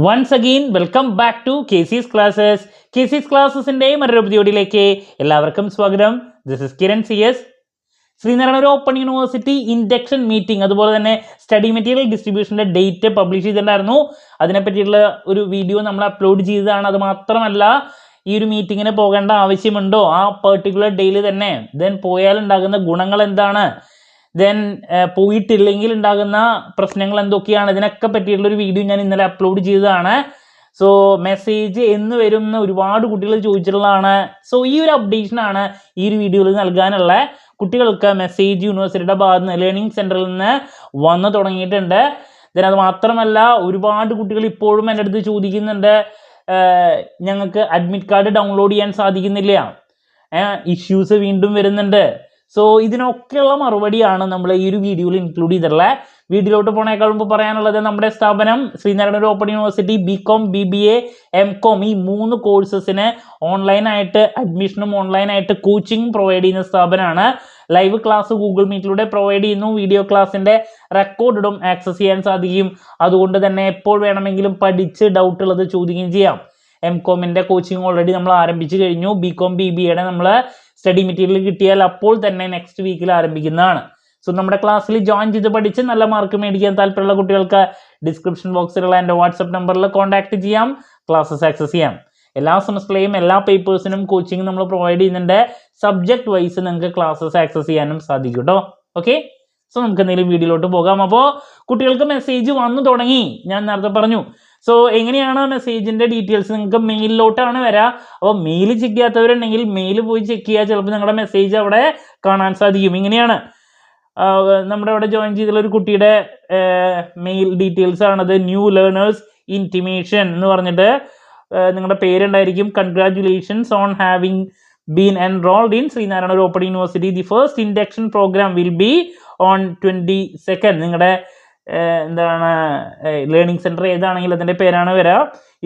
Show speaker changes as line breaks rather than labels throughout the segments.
Once again welcome back to KC's classes. KC's ക്ലാസ്സസിൻ്റെ മറ്റൊരു എപ്പിസോഡിലേക്ക് എല്ലാവർക്കും സ്വാഗതം. This is Kiran CS. Sreenarayana open university induction meeting, അതുപോലെ തന്നെ സ്റ്റഡി മെറ്റീരിയൽ ഡിസ്ട്രിബ്യൂഷൻ്റെ ഡേറ്റ് പബ്ലിഷ് ചെയ്തിട്ടുണ്ടായിരുന്നു. അതിനെപ്പറ്റിയുള്ള ഒരു വീഡിയോ നമ്മൾ അപ്ലോഡ് ചെയ്തതാണ്. അത് മാത്രമല്ല, ഈ ഒരു മീറ്റിങ്ങിന് പോകേണ്ട ആവശ്യമുണ്ടോ, ആ പെർട്ടിക്കുലർ ഡേയിൽ തന്നെ, ദെൻ പോയാൽ ഉണ്ടാകുന്ന ഗുണങ്ങൾ എന്താണ്, ദെൻ പോയിട്ടില്ലെങ്കിൽ ഉണ്ടാകുന്ന പ്രശ്നങ്ങൾ എന്തൊക്കെയാണ്, ഇതിനൊക്കെ പറ്റിയിട്ടുള്ളൊരു വീഡിയോ ഞാൻ ഇന്നലെ അപ്ലോഡ് ചെയ്തതാണ്. സോ മെസ്സേജ് എന്ന് വരും എന്ന് ഒരുപാട് കുട്ടികൾ ചോദിച്ചിട്ടുള്ളതാണ്. സോ ഈ ഒരു അപ്ഡേഷനാണ് ഈ ഒരു വീഡിയോയിൽ നൽകാനുള്ള. കുട്ടികൾക്ക് മെസ്സേജ് യൂണിവേഴ്സിറ്റിയുടെ ഭാഗത്ത് നിന്ന്, ലേണിംഗ് സെൻറ്ററിൽ നിന്ന് വന്നു തുടങ്ങിയിട്ടുണ്ട്. ദെൻ അത് മാത്രമല്ല, ഒരുപാട് കുട്ടികൾ ഇപ്പോഴും എൻ്റെ അടുത്ത് ചോദിക്കുന്നുണ്ട്, ഞങ്ങൾക്ക് അഡ്മിറ്റ് കാർഡ് ഡൗൺലോഡ് ചെയ്യാൻ സാധിക്കുന്നില്ല, ഇഷ്യൂസ് വീണ്ടും വരുന്നുണ്ട്. സോ ഇതിനൊക്കെയുള്ള മറുപടിയാണ് നമ്മൾ ഈ ഒരു വീഡിയോയിൽ ഇൻക്ലൂഡ് ചെയ്തിട്ടുള്ളത്. വീഡിയോയിലോട്ട് പോണേക്കാൾ മുമ്പ് പറയാനുള്ളത്, നമ്മുടെ സ്ഥാപനം Sreenarayana open university BCom BBA MCom ഈ 3 കോഴ്സസിന് ഓൺലൈനായിട്ട് അഡ്മിഷനും ഓൺലൈനായിട്ട് കോച്ചിങ്ങും പ്രൊവൈഡ് ചെയ്യുന്ന സ്ഥാപനമാണ്. ലൈവ് ക്ലാസ് ഗൂഗിൾ മീറ്റിലൂടെ പ്രൊവൈഡ് ചെയ്യുന്നു. വീഡിയോ ക്ലാസ്സിൻ്റെ റെക്കോർഡും ആക്സസ് ചെയ്യാൻ സാധിക്കും. അതുകൊണ്ട് തന്നെ എപ്പോൾ വേണമെങ്കിലും പഠിച്ച് ഡൗട്ട് ഉള്ളത് ചോദിക്കുകയും ചെയ്യാം. MComൻ്റെ കോച്ചിങ് ഓൾറെഡി നമ്മൾ ആരംഭിച്ചു കഴിഞ്ഞു. BCom BBAയുടെ നമ്മൾ സ്റ്റഡി മെറ്റീരിയൽ കിട്ടിയാൽ അപ്പോൾ തന്നെ നെക്സ്റ്റ് വീക്കിൽ ആരംഭിക്കുന്നതാണ്. സോ നമ്മുടെ ക്ലാസ്സിൽ ജോയിൻ ചെയ്ത് പഠിച്ച് നല്ല മാർക്ക് മേടിക്കാൻ താല്പര്യമുള്ള കുട്ടികൾക്ക് ഡിസ്ക്രിപ്ഷൻ ബോക്സിലുള്ള എൻ്റെ വാട്സപ്പ് നമ്പറിൽ കോൺടാക്ട് ചെയ്യാം, ക്ലാസ്സസ് ആക്സസ് ചെയ്യാം. എല്ലാ സെമസ്റ്ററിലെയും എല്ലാ പേപ്പേഴ്സിനും കോച്ചിങ് നമ്മൾ പ്രൊവൈഡ് ചെയ്യുന്നുണ്ട്. സബ്ജക്ട് വൈസ് നിങ്ങൾക്ക് ക്ലാസ്സസ് ആക്സസ് ചെയ്യാനും സാധിക്കും കേട്ടോ. ഓക്കെ, സോ നമുക്ക് എന്തെങ്കിലും വീഡിയോയിലോട്ട് പോകാം. അപ്പോൾ കുട്ടികൾക്ക് മെസ്സേജ് വന്നു തുടങ്ങി, ഞാൻ നേരത്തെ പറഞ്ഞു. സോ എങ്ങനെയാണ് മെസ്സേജിൻ്റെ ഡീറ്റെയിൽസ്, നിങ്ങൾക്ക് മെയിലിലോട്ടാണ് വരിക. അപ്പോൾ മെയിൽ ചെക്ക് ചെയ്യാത്തവരുണ്ടെങ്കിൽ മെയിൽ പോയി ചെക്ക് ചെയ്യുക, ചിലപ്പോൾ നിങ്ങളുടെ മെസ്സേജ് അവിടെ കാണാൻ സാധിക്കും. ഇങ്ങനെയാണ് നമ്മുടെ അവിടെ ജോയിൻ ചെയ്തിട്ടുള്ള ഒരു കുട്ടിയുടെ മെയിൽ ഡീറ്റെയിൽസ് ആണത്. ന്യൂ ലേണേഴ്സ് ഇൻറ്റിമേഷൻ എന്ന് പറഞ്ഞിട്ട് നിങ്ങളുടെ പേരുണ്ടായിരിക്കും. Congratulations on having been enrolled in Sreenarayana open university. The first induction programme will be on 22nd. നിങ്ങളുടെ എന്താണ് ലേണിംഗ് സെൻറ്റർ ഏതാണെങ്കിൽ അതിൻ്റെ പേരാണ് വരിക.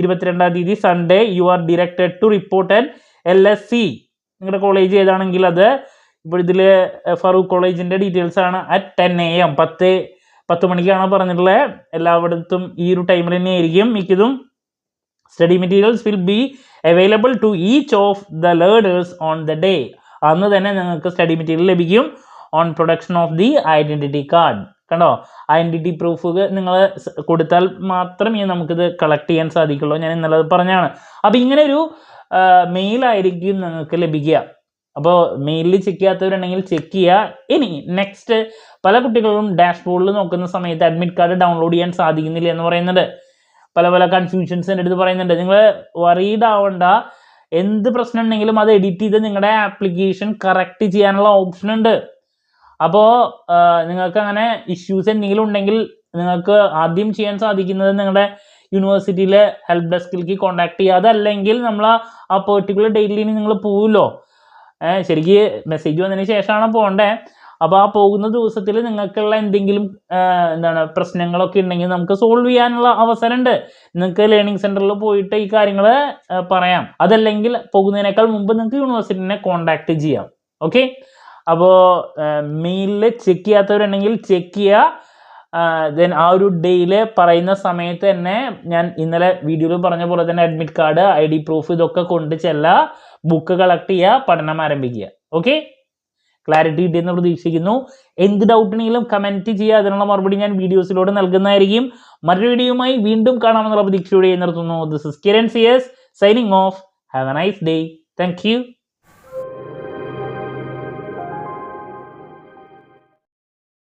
22ാം തീയതി Sunday you are directed to report at LSC. നിങ്ങളുടെ കോളേജ് ഏതാണെങ്കിൽ അത്. ഇപ്പോൾ ഇതിൽ ഫറൂഖ് കോളേജിൻ്റെ ഡീറ്റെയിൽസ് ആണ്. അറ്റ് 10 AM 10 മണിക്കാണ് പറഞ്ഞിട്ടുള്ളത്. എല്ലായിടത്തും ഈ ഒരു ടൈമിൽ തന്നെ ആയിരിക്കും മിക്കതും. Study materials will be available to each of the learners on the day. അന്ന് തന്നെ നിങ്ങൾക്ക് സ്റ്റഡി മെറ്റീരിയൽ ലഭിക്കും. On production of the identity card. കണ്ടോ, ഐഡൻറ്റിറ്റി പ്രൂഫ് നിങ്ങൾ കൊടുത്താൽ മാത്രമേ നമുക്കിത് കളക്ട് ചെയ്യാൻ സാധിക്കുള്ളൂ. ഞാൻ ഇന്നലെ പറഞ്ഞാണ്. അപ്പോൾ ഇങ്ങനെ ഒരു മെയിലായിരിക്കും നിങ്ങൾക്ക് ലഭിക്കുക. അപ്പോൾ മെയിലിൽ ചെക്ക് ചെയ്യാത്തവരുണ്ടെങ്കിൽ ചെക്ക് ചെയ്യുക. ഇനി നെക്സ്റ്റ്, പല കുട്ടികളും ഡാഷ്ബോർഡിൽ നോക്കുന്ന സമയത്ത് അഡ്മിറ്റ് കാർഡ് ഡൗൺലോഡ് ചെയ്യാൻ സാധിക്കുന്നില്ല എന്ന് പറയുന്നുണ്ട്. പല കൺഫ്യൂഷൻസ് എൻ്റെ അടുത്ത് പറയുന്നുണ്ട്. നിങ്ങൾ വറീഡ് ആവണ്ട, എന്ത് പ്രശ്നം ഉണ്ടെങ്കിലും അത് എഡിറ്റ് ചെയ്ത് നിങ്ങളുടെ ആപ്ലിക്കേഷൻ കറക്റ്റ് ചെയ്യാനുള്ള ഓപ്ഷൻ ഉണ്ട്. അപ്പോൾ നിങ്ങൾക്ക് അങ്ങനെ ഇഷ്യൂസ് എന്തെങ്കിലും ഉണ്ടെങ്കിൽ നിങ്ങൾക്ക് ആദ്യം ചെയ്യാൻ സാധിക്കുന്നത് നിങ്ങളുടെ യൂണിവേഴ്സിറ്റിയിലെ ഹെൽപ്പ് ഡെസ്കിലേക്ക് കോൺടാക്ട് ചെയ്യുക. അതല്ലെങ്കിൽ നമ്മൾ ആ പെർട്ടിക്കുലർ ഡേറ്റിൽ നിങ്ങൾ പോകുമല്ലോ, ശരിക്ക് മെസ്സേജ് വന്നതിന് ശേഷമാണ് പോകേണ്ടത്. അപ്പോൾ ആ പോകുന്ന ദിവസത്തിൽ നിങ്ങൾക്കുള്ള എന്തെങ്കിലും പ്രശ്നങ്ങളൊക്കെ ഉണ്ടെങ്കിൽ നമുക്ക് സോൾവ് ചെയ്യാനുള്ള അവസരമുണ്ട്. നിങ്ങൾക്ക് ലേണിംഗ് സെൻറ്ററിൽ പോയിട്ട് ഈ കാര്യങ്ങൾ പറയാം. അതല്ലെങ്കിൽ പോകുന്നതിനേക്കാൾ മുമ്പ് നിങ്ങൾക്ക് യൂണിവേഴ്സിറ്റിനെ കോൺടാക്ട് ചെയ്യാം. ഓക്കെ, അപ്പോൾ മെയിലിൽ ചെക്ക് ചെയ്യാത്തവരുണ്ടെങ്കിൽ ചെക്ക് ചെയ്യുക. ദെൻ ആ ഒരു ഡേയിൽ പറയുന്ന സമയത്ത് തന്നെ, ഞാൻ ഇന്നലെ വീഡിയോയിൽ പറഞ്ഞ പോലെ തന്നെ അഡ്മിറ്റ് കാർഡ്, ID പ്രൂഫ് ഇതൊക്കെ കൊണ്ട് ചെല്ലുക, ബുക്ക് കളക്ട് ചെയ്യുക, പഠനം ആരംഭിക്കുക. ഓക്കെ, ക്ലാരിറ്റി കിട്ടിയെന്ന് പ്രതീക്ഷിക്കുന്നു. എന്ത് ഡൗട്ട് ഉണ്ടെങ്കിലും കമൻറ്റ് ചെയ്യുക, അതിനുള്ള മറുപടി ഞാൻ വീഡിയോസിലൂടെ നൽകുന്നതായിരിക്കും. മറ്റൊരു വീഡിയോയുമായി വീണ്ടും കാണാമെന്നുള്ള പ്രതീക്ഷയോടെ നിർത്തുന്നു. This is Kiran CS signing off. Have a nice day. Thank U.